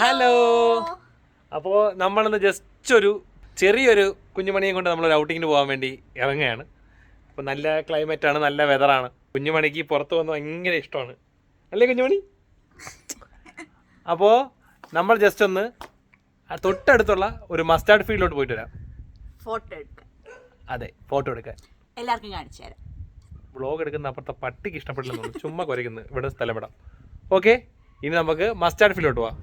Hello. അപ്പോൾ നമ്മളിന്ന് just ഒരു ചെറിയൊരു കുഞ്ഞുമണിയും കൊണ്ട് നമ്മളൊരു ഔട്ടിങ്ങിന് പോകാൻ വേണ്ടി ഇറങ്ങുകയാണ്. അപ്പോൾ നല്ല ക്ലൈമറ്റാണ്, നല്ല വെതറാണ്. കുഞ്ഞുമണിക്ക് പുറത്ത് വന്ന് ഭയങ്കര ഇഷ്ടമാണ് അല്ലേ കുഞ്ഞുമണി? അപ്പോൾ നമ്മൾ ജസ്റ്റ് ഒന്ന് തൊട്ടടുത്തുള്ള ഒരു മസ്റ്റാർഡ് ഫീൽഡിലോട്ട് പോയിട്ട് വരാം. ഫോട്ടോ എടുക്കാൻ. അതെ, ഫോട്ടോ എടുക്കാൻ. എല്ലാവർക്കും കാണിച്ചു തരാം. വ്ളോഗ് എടുക്കുന്ന അപ്പുറത്തെ പട്ടിക്ക് ഇഷ്ടപ്പെട്ടില്ലെന്നു, ചുമ്മാ കുരയ്ക്കുന്നു. ഇവിടെ സ്ഥലം വിടാം. ഓക്കെ, ഇനി നമുക്ക് മസ്റ്റാർഡ് ഫീൽഡിലോട്ട് പോവാം.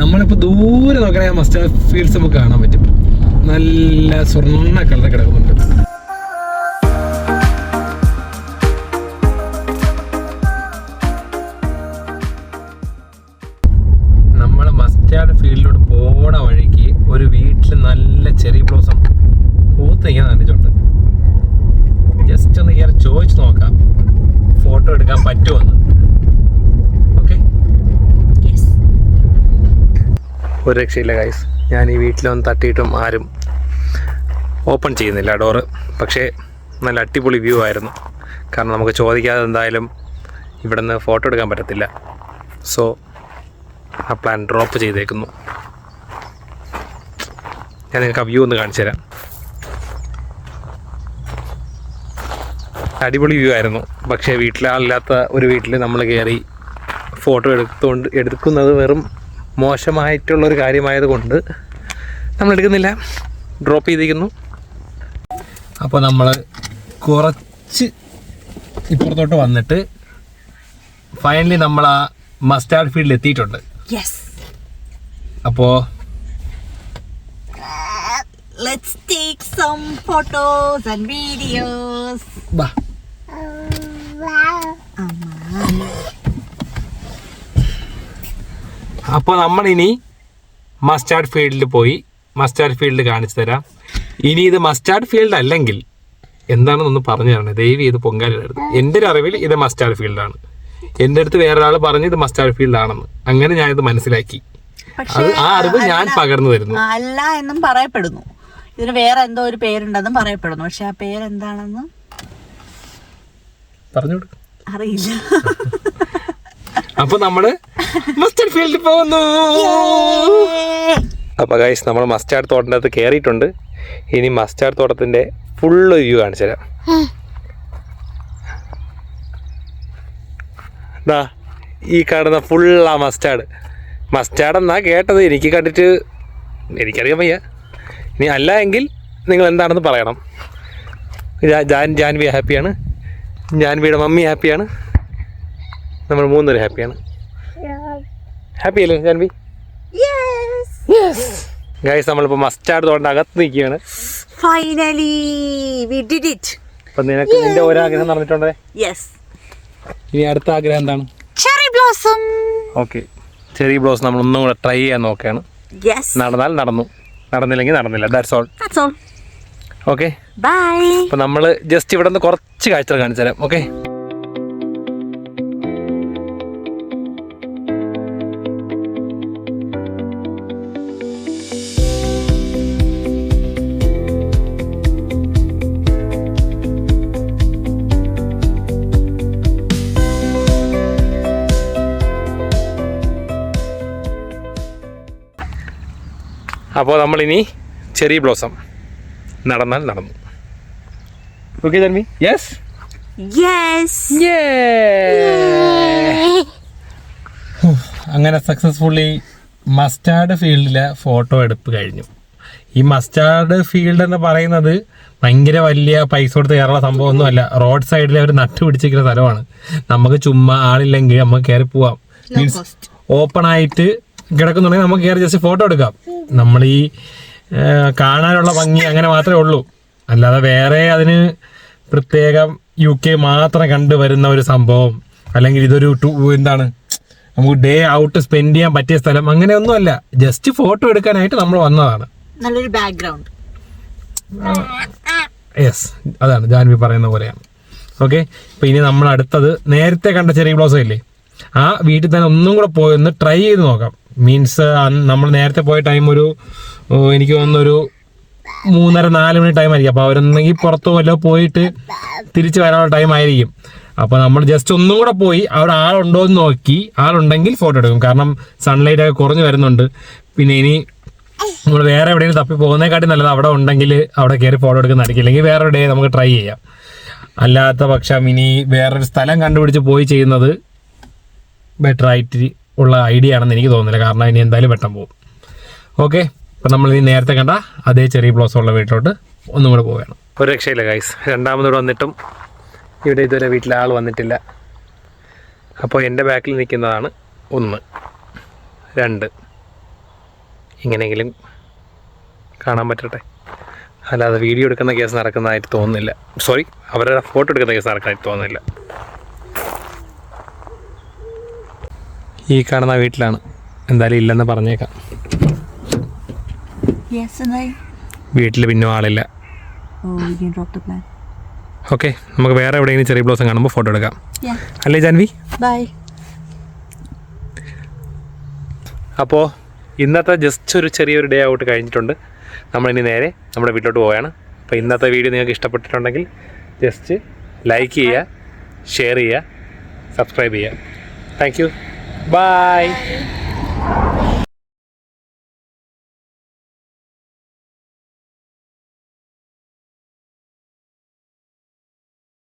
നമ്മളിപ്പോൾ ദൂരെ നോക്കണേ മസ്റ്റാർഡ് ഫീൽഡ്സ് നമുക്ക് കാണാൻ പറ്റും. നല്ല സ്വർണ്ണ കളർ കിടക്കുന്നുണ്ട്. നമ്മൾ മസ്റ്റാർഡ് ഫീൽഡിലോട്ട് പോണ വഴിക്ക് ഒരു വീട്ടിൽ നല്ല ചെറി ബ്ലോസം പൂത്ത് നിൽക്കാൻ കണ്ടിട്ടുണ്ട്. ജസ്റ്റ് ഒന്ന് കയറി ചോദിച്ചു നോക്കാം ഫോട്ടോ എടുക്കാൻ പറ്റുമെന്ന്. ഓക്കെ, ഒരു രക്ഷയില്ല ഗൈസ്. ഞാൻ ഈ വീട്ടിലൊന്ന് തട്ടിയിട്ടും ആരും ഓപ്പൺ ചെയ്യുന്നില്ല ഡോറ്. പക്ഷേ നല്ല അടിപൊളി വ്യൂ ആയിരുന്നു. കാരണം നമുക്ക് ചോദിക്കാതെ എന്തായാലും ഇവിടെ നിന്ന് ഫോട്ടോ എടുക്കാൻ പറ്റത്തില്ല. സോ ആ പ്ലാൻ ഡ്രോപ്പ് ചെയ്തേക്കുന്നു. ഞാൻ നിങ്ങൾക്ക് ആ വ്യൂ ഒന്ന് കാണിച്ചു തരാം. അടിപൊളി വ്യൂ ആയിരുന്നു. പക്ഷേ വീട്ടിലാളില്ലാത്ത ഒരു വീട്ടിൽ നമ്മൾ കയറി ഫോട്ടോ എടുക്കുന്നത് വെറും മോശമായിട്ടുള്ളൊരു കാര്യമായത് കൊണ്ട് നമ്മൾ എടുക്കുന്നില്ല, ഡ്രോപ്പ് ചെയ്തിരിക്കുന്നു. അപ്പോൾ നമ്മൾ കുറച്ച് ഇപ്പുറത്തോട്ട് വന്നിട്ട് ഫൈനലി നമ്മൾ ആ മസ്റ്റാർഡ് ഫീൽഡിൽ എത്തിയിട്ടുണ്ട്. അപ്പോൾ let's take some photos and videos. ബാ. അപ്പോൾ നമ്മളിനി മസ്റ്റാർഡ് ഫീൽഡിൽ പോയി മസ്റ്റാർഡ് ഫീൽഡ് കാണിച്ചു തരാം. ഇനി ഇത് മസ്റ്റാർഡ് ഫീൽഡ് അല്ലെങ്കിൽ എന്താണെന്നൊന്ന് പറഞ്ഞു തരണം ദയവ് ചെയ്ത്. പൊങ്കാലടുത്ത് എൻ്റെ ഒരു അറിവിൽ ഇത് മസ്റ്റാർഡ് ഫീൽഡാണ്. എൻ്റെ അടുത്ത് വേറൊരാൾ പറഞ്ഞ് ഇത് മസ്റ്റാർഡ് ഫീൽഡ് ആണെന്ന്. അങ്ങനെ ഞാനിത് മനസ്സിലാക്കി. അത് ആ അറിവ് ഞാൻ പകർന്നു തരുന്നു. അല്ല എന്നും പറയപ്പെടുന്നു. ഇതിന് വേറെ എന്തോ ഒരു പേരുണ്ടെന്നും പറയപ്പെടുന്നു. പക്ഷെ ആ പേരെന്താണെന്ന് പറഞ്ഞു അറിയില്ല. അപ്പൊ നമ്മള് മസ്റ്റാർഡ് ഫീൽഡിൽ പോകുന്നു. അപ്പൊ ഗൈസ്, നമ്മൾ മസ്റ്റാർഡ് തോട്ടത്തിൻ്റെ അകത്ത് കയറിയിട്ടുണ്ട്. ഇനി മസ്റ്റാർഡ് തോട്ടത്തിന്റെ ഫുള്ള് വ്യൂ കാണിച്ചു തരാം. ദാ ഈ കാണുന്ന ഫുള്ളാ മസ്റ്റാർഡ് എന്നാ കേട്ടത്. എനിക്ക് കണ്ടിട്ട് എനിക്കറിയാൻ വയ്യ. ഇനി അല്ല എങ്കിൽ നിങ്ങൾ എന്താണെന്ന് പറയണം. ജാൻവി ഹാപ്പിയാണ്, ജാൻവിയുടെ മമ്മി ഹാപ്പിയാണ്, നമ്മൾ മൂന്നുപേരും ഹാപ്പിയാണ്. ഹാപ്പി അല്ലേ ജാൻവി? ഗൈസ്, നമ്മളിപ്പോൾ മസ്റ്റാർഡ് തോട്ടം അകത്ത് നിൽക്കുകയാണ്. Finally we did it. അപ്പം നിനക്ക് നിന്റെ ഒരാഗ്രഹം നടന്നിട്ടുണ്ടേ. ഇനി അടുത്ത ആഗ്രഹം എന്താണ്? Cherry blossom. Okay, cherry blossom നമ്മൾ ഒന്നും കൂടെ ട്രൈ ചെയ്യാൻ നോക്കുകയാണ്. നടന്നാൽ നടന്നു, നടന്നില്ലെങ്കിൽ നടന്നില്ല. That's all. Okay, bye. അപ്പം നമ്മൾ ജസ്റ്റ് ഇവിടെ നിന്ന് കുറച്ച് കാഴ്ചകൾ കാണിച്ചു തരാം. ഓക്കെ, അപ്പോൾ നമ്മളിനി ചെറി ബ്ലോസം നടന്നാൽ നടന്നു. ഓക്കെ ജാൻവി? യെസ്. അങ്ങനെ സക്സസ്ഫുള്ളി മസ്റ്റാർഡ് ഫീൽഡിലെ ഫോട്ടോ എടുപ്പ് കഴിഞ്ഞു. ഈ മസ്റ്റാർഡ് ഫീൽഡ് എന്ന് പറയുന്നത് ഭയങ്കര വലിയ പൈസ കൊടുത്ത് കയറുള്ള സംഭവമൊന്നുമല്ല. റോഡ് സൈഡിൽ അവർ നട്ടു പിടിച്ചിരിക്കുന്ന സ്ഥലമാണ്. നമുക്ക് ചുമ്മാ ആളില്ലെങ്കിൽ നമുക്ക് കയറി പോവാം. മീൻസ് ഓപ്പൺ ആയിട്ട് കിടക്കുന്നുണ്ടെങ്കിൽ നമുക്ക് കയറി ജസ്റ്റ് ഫോട്ടോ എടുക്കാം. നമ്മൾ ഈ കാണാനുള്ള ഭംഗി അങ്ങനെ മാത്രമേ ഉള്ളൂ. അല്ലാതെ വേറെ അതിന് പ്രത്യേകം UK മാത്രം കണ്ടുവരുന്ന ഒരു സംഭവം, അല്ലെങ്കിൽ ഇതൊരു എന്താണ് നമുക്ക് ഡേ ഔട്ട് സ്പെൻഡ് ചെയ്യാൻ പറ്റിയ സ്ഥലം, അങ്ങനെയൊന്നുമല്ല. ജസ്റ്റ് ഫോട്ടോ എടുക്കാനായിട്ട് നമ്മൾ വന്നതാണ്. നല്ലൊരു ബാക്ക്ഗ്രൗണ്ട്. യെസ്, അതാണ് ജാൻവി പറയുന്ന പോലെയാണ്. ഓക്കെ, ഇപ്പം ഇനി നമ്മൾ അടുത്തത് നേരത്തെ കണ്ട ചെറിയ ബ്ലോസം ഇല്ലേ, ആ വീട്ടിൽ തന്നെ ഒന്നും കൂടെ പോയൊന്ന് ട്രൈ ചെയ്ത് നോക്കാം. മീൻസ് നമ്മൾ നേരത്തെ പോയ ടൈം എനിക്ക് തോന്നുന്നൊരു 3:30-4 മണി ടൈം ആയിരിക്കും. അപ്പോൾ അവരൊന്നെങ്കിൽ പുറത്തോ വല്ലോ പോയിട്ട് തിരിച്ച് വരാനുള്ള ടൈം ആയിരിക്കും. അപ്പോൾ നമ്മൾ ജസ്റ്റ് ഒന്നും കൂടെ പോയി അവിടെ ആളുണ്ടോ എന്ന് നോക്കി, ആളുണ്ടെങ്കിൽ ഫോട്ടോ എടുക്കും. കാരണം സൺലൈറ്റ് ഒക്കെ കുറഞ്ഞു വരുന്നുണ്ട്. പിന്നെ ഇനി നമ്മൾ വേറെ എവിടെയെങ്കിലും തപ്പി പോകുന്നതിനെക്കാട്ടി നല്ലത് അവിടെ ഉണ്ടെങ്കിൽ അവിടെ കയറി ഫോട്ടോ എടുക്കുന്നതായിരിക്കും. അല്ലെങ്കിൽ വേറെ ഡേ നമുക്ക് ട്രൈ ചെയ്യാം. അല്ലാത്ത പക്ഷം ഇനി വേറൊരു സ്ഥലം കണ്ടുപിടിച്ച് പോയി ചെയ്യുന്നത് ബെറ്റർ ആയിട്ട് ഉള്ള ഐഡിയ ആണെന്ന് എനിക്ക് തോന്നുന്നില്ല. കാരണം ഇനി എന്തായാലും വെട്ടം പോകും. ഓക്കെ, അപ്പം നമ്മൾ ഇനി നേരത്തെ കണ്ട അതേ ചെറിയ ബ്ലോസം ഉള്ള വീട്ടിലോട്ട് ഒന്നും കൂടെ പോവുകയാണ്. ഒരു രക്ഷയില്ല ഗൈസ്, രണ്ടാമതോടെ വന്നിട്ടും ഇവിടെ ഇതുവരെ വീട്ടിലെ ആൾ വന്നിട്ടില്ല. അപ്പോൾ എൻ്റെ ബാക്കിൽ നിൽക്കുന്നതാണ് 1, 2. ഇങ്ങനെയെങ്കിലും കാണാൻ പറ്റട്ടെ. അല്ലാതെ വീഡിയോ എടുക്കുന്ന കേസ് നടക്കുന്നതായിട്ട് തോന്നുന്നില്ല. സോറി, അവരുടെ ഫോട്ടോ എടുക്കുന്ന കേസ് നടക്കുന്നതായിട്ട് തോന്നുന്നില്ല. ഈ കാണുന്ന വീട്ടിലാണ്. എന്തായാലും ഇല്ലെന്ന് പറഞ്ഞേക്കാം. വീട്ടിൽ പിന്നെ ആളില്ല. ഓക്കെ, നമുക്ക് വേറെ എവിടെയെങ്കിലും ചെറിയ ബ്ലോസം കാണുമ്പോൾ ഫോട്ടോ എടുക്കാം. അല്ലേ ജാൻവി? ബൈ. അപ്പോൾ ഇന്നത്തെ ജസ്റ്റ് ഒരു ചെറിയൊരു ഡേ ഔട്ട് കഴിഞ്ഞിട്ടുണ്ട്. നമ്മളിനി നേരെ നമ്മുടെ വീട്ടിലോട്ട് പോവുകയാണ്. അപ്പോൾ ഇന്നത്തെ വീഡിയോ നിങ്ങൾക്ക് ഇഷ്ടപ്പെട്ടിട്ടുണ്ടെങ്കിൽ ജസ്റ്റ് ലൈക്ക് ചെയ്യുക, ഷെയർ ചെയ്യുക, സബ്സ്ക്രൈബ് ചെയ്യുക. Thank you. ബൈ.